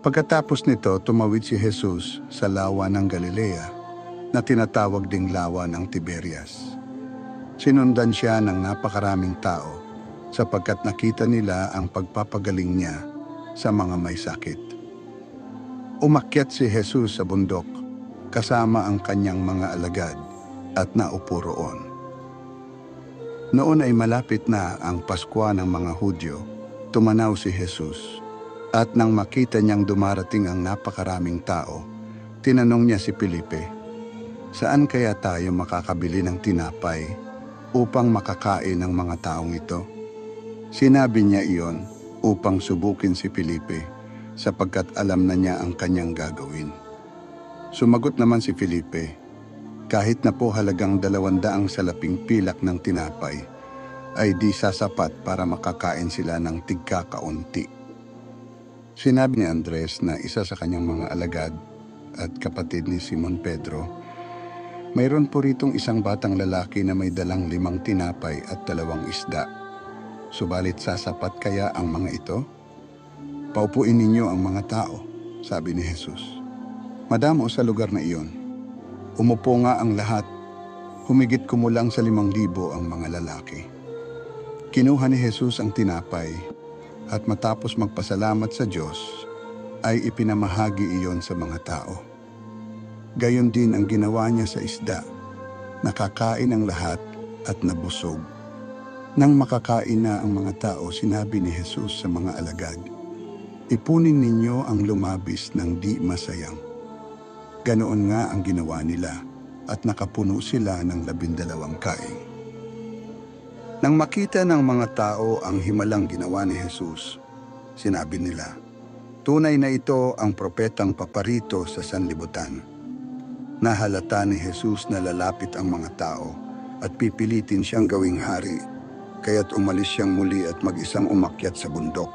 Pagkatapos nito, tumawid si Jesus sa lawa ng Galilea na tinatawag ding lawa ng Tiberias. Sinundan siya ng napakaraming tao sapagkat nakita nila ang pagpapagaling niya sa mga may sakit. Umakyat si Jesus sa bundok kasama ang kanyang mga alagad at naupo roon. Noon ay malapit na ang Paskwa ng mga Hudyo. Tumanaw si Jesus at nang makita niyang dumarating ang napakaraming tao, tinanong niya si Felipe, "Saan kaya tayo makakabili ng tinapay upang makakain ng mga taong ito?" Sinabi niya iyon upang subukin si Felipe sapagkat alam na niya ang kanyang gagawin. Sumagot naman si Felipe, "Kahit na po halagang 200 salaping pilak ng tinapay, ay di sasapat para makakain sila ng tigkakaunti." Sinabi ni Andres na isa sa kanyang mga alagad at kapatid ni Simon Pedro, "Mayroon po ritong isang batang lalaki na may dalang 5 tinapay at 2 isda. Subalit sasapat kaya ang mga ito? Paupuin ninyo ang mga tao," sabi ni Jesus. Madamo sa lugar na iyon. Umupo nga ang lahat. Humigit kumulang sa 5,000 ang mga lalaki. Kinuha ni Jesus ang tinapay at matapos magpasalamat sa Diyos, ay ipinamahagi iyon sa mga tao. Gayon din ang ginawa niya sa isda. Nakakain ang lahat at nabusog. Nang makakain na ang mga tao, sinabi ni Jesus sa mga alagad, "Ipunin ninyo ang lumabis ng di masayang." Ganoon nga ang ginawa nila at nakapuno sila ng 12 kaing. Nang makita ng mga tao ang himalang ginawa ni Jesus, sinabi nila, "Tunay na ito ang propetang paparito sa sanlibutan." Nahalata ni Jesus na lalapit ang mga tao at pipilitin siyang gawing hari, kaya't umalis siyang muli at mag-isang umakyat sa bundok.